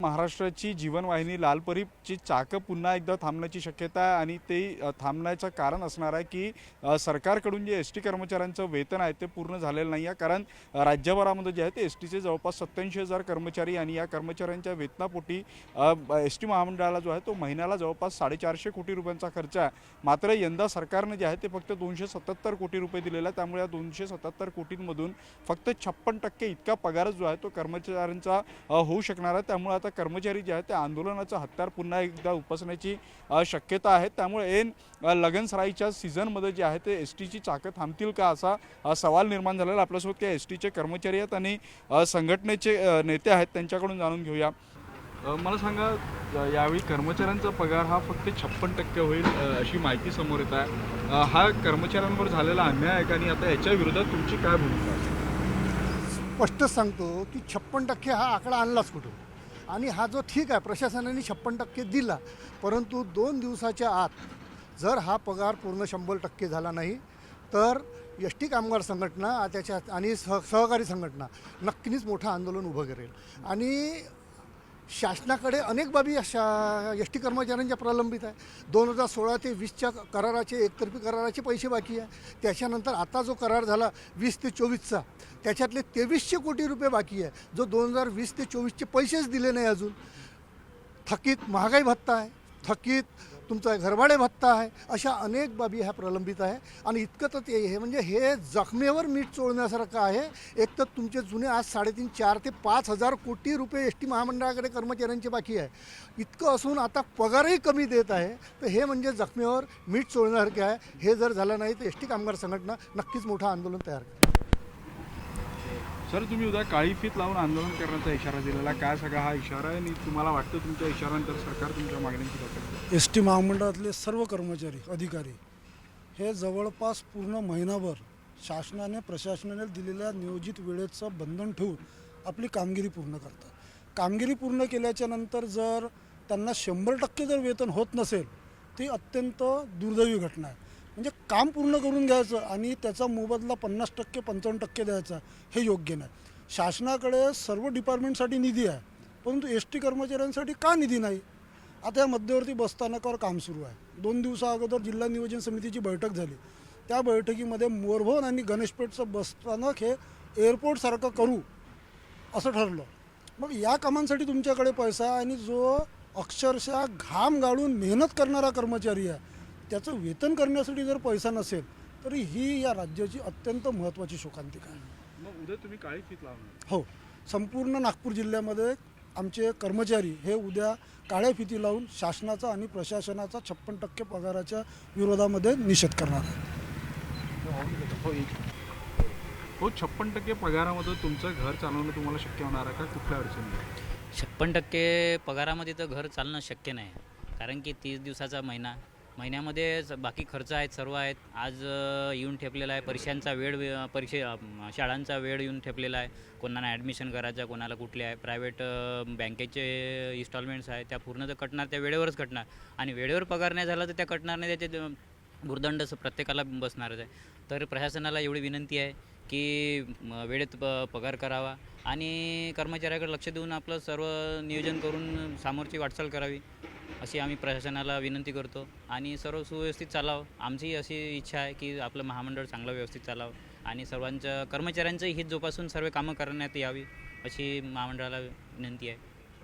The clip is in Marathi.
महाराष्ट्राची जीवनवाहिनी लाल परीची चाकं पुन्हा एकदा थांबण्याची शक्यता आहे आणि ते थांबण्याचं कारण असणार आहे की सरकारकडून जे एस टी कर्मचाऱ्यांचं वेतन आहे ते पूर्ण झालेलं नाही आहे. कारण राज्यभरामध्ये जे आहे ते एस टीचे जवळपास 87,000 कर्मचारी आणि या कर्मचाऱ्यांच्या वेतनापोटी एस टी महामंडळाला जो आहे तो महिन्याला जवळपास 450 कोटी रुपयांचा खर्च आहे. मात्र यंदा सरकारने जे आहे ते फक्त 277 कोटी रुपये दिलेला आहे. त्यामुळे या 277 कोटींमधून फक्त 56% इतका पगारच जो आहे तो कर्मचाऱ्यांचा होऊ शकणार आहे. त्यामुळे आता कर्मचारी जे आहेत ते आंदोलनाचं हत्यार पुन्हा एकदा उपसण्याची शक्यता आहे. त्यामुळे ऐन लगनसराईच्या सीझनमध्ये जे आहे ते एस टीची चाकं थांबतील का असा सवाल निर्माण झालेला. आपल्यासोबत काही एस टीचे कर्मचारी आहेत आणि संघटनेचे नेते आहेत, त्यांच्याकडून जाणून घेऊया. मला सांगा, यावेळी कर्मचाऱ्यांचा पगार हा फक्त 56% होईल अशी माहिती समोर येत आहे. हा कर्मचाऱ्यांवर झालेला अन्याय आहे का आणि आता याच्या विरोधात तुमची काय भूमिका आहे? स्पष्ट सांगतो की 56% हा आकडा आणलाच कुठून. आणि हा जो ठीक आहे, प्रशासनाने 56% दिला, परंतु 2 दिवसाच्या आत जर हा पगार पूर्ण 100% झाला नाही तर एस टी कामगार संघटना त्याच्यात आणि सहकारी संघटना नक्कीच मोठं आंदोलन उभं करेल. आणि शासनाकडे अनेक बाबी अशा एस टी कर्मचाऱ्यांच्या प्रलंबित आहे. 2016 ते 20च्या कराराचे एकतर्फी कराराचे पैसे बाकी आहे. त्याच्यानंतर आता जो करार झाला 20 ते 24चा, त्याच्यातले 2300 कोटी रुपये बाकी आहे, जो 2020 ते 24चे पैसेच दिले नाही अजून. थकीत महागाई भत्ता आहे, थकीत तुमचा घरभाडे भत्ता आहे, अशा अनेक बाबी ह्या प्रलंबित आहे. आणि इतकं तर ते हे म्हणजे हे जखमेवर मीठ चोळण्यासारखं आहे. एक तर तुमचे जुने आज 3.5, 4 ते 5,000 कोटी रुपये एस टी महामंडळाकडे कर्मचाऱ्यांचे बाकी आहे. इतकं असून आता पगारही कमी देत आहे. तर हे म्हणजे जखमेवर मीठ चोळण्यासारखे आहे. हे जर झालं नाही तर एस टी कामगार संघटना नक्कीच मोठं आंदोलन तयार करेल. सर, तुम्ही उद्या काळी फीत लावून आंदोलन करण्याचा इशारा दिलेला, काय सगळा हा इशारा आहे आणि तुम्हाला वाटतं तुमच्या इशाऱ्यानंतर सरकार तुमच्या मागण्यांची दखल? एस टी महामंडळातले सर्व कर्मचारी अधिकारी हे जवळपास पूर्ण महिनाभर शासनाने प्रशासनाने दिलेल्या नियोजित वेळेचं बंधन ठेवून आपली कामगिरी पूर्ण करतात. कामगिरी पूर्ण केल्याच्या नंतर जर त्यांना 100% जर वेतन होत नसेल ती अत्यंत दुर्दैवी घटना आहे. म्हणजे काम पूर्ण करून घ्यायचं आणि त्याचा मोबदला 50%, 55% द्यायचा हे योग्य नाही. शासनाकडे सर्व डिपार्टमेंटसाठी निधी आहे, परंतु एस टी कर्मचाऱ्यांसाठी का निधी नाही? आता या मध्यवर्ती बसस्थानकावर काम सुरू आहे. 2 दिवसाअगोदर जिल्हा नियोजन समितीची बैठक झाली. त्या बैठकीमध्ये मोरभवन आणि गणेशपेठचं बसस्थानक हे एअरपोर्टसारखं करू असं ठरलं. मग या कामांसाठी तुमच्याकडे पैसा आणि जो अक्षरशः घाम गाळून मेहनत करणारा कर्मचारी आहे त्याचं वेतन करण्यासाठी जर पैसा नसेल तरी ही या राज्याची अत्यंत महत्त्वाची शोकांतिका आहे. मग उद्या तुम्ही काळी फीत लावणार? हो, संपूर्ण नागपूर जिल्ह्यामध्ये आमचे कर्मचारी हे उद्या काळ्या फिती लावून शासनाचा आणि प्रशासनाचा 56% पगाराच्या विरोधामध्ये निषेध करणार आहे. हो, 56% पगारामध्ये तुमचं घर चालवणं तुम्हाला शक्य होणार आहे का? कुठल्या अडचणी? 56% पगारामध्ये तर घर चालणं शक्य नाही. कारण की 30 दिवसाचा महिन्यामध्ये बाकी खर्च आहेत, सर्व आहेत. आज येऊन ठेपलेला आहे परीक्षांचा वेळ, शाळांचा वेळ येऊन ठेपलेला आहे. कोणाला ॲडमिशन करायचं, कोणाला कुठले आहे प्रायव्हेट बँकेचे इन्स्टॉलमेंट्स आहे, त्या पूर्ण तर कटणार, त्या वेळेवरच कटणार. आणि वेळेवर पगार नाही झाला तर त्या कटणार नाही, त्याचे भुर्दंड प्रत्येकाला बसणारच आहे. तर प्रशासनाला एवढी विनंती आहे की वेळेत पगार करावा आणि कर्मचाऱ्याकडे लक्ष देऊन आपलं सर्व नियोजन करून समोरची वाटचाल करावी अशी आम्ही प्रशासनाला विनंती करतो. आणि सर्व सुव्यवस्थित चालावं. आमची अशी इच्छा आहे की आपलं महामंडळ चांगलं व्यवस्थित चालावं आणि सर्वांच्या कर्मचाऱ्यांचं हित जोपासून सर्व कामं करण्यात यावी अशी महामंडळाला विनंती आहे.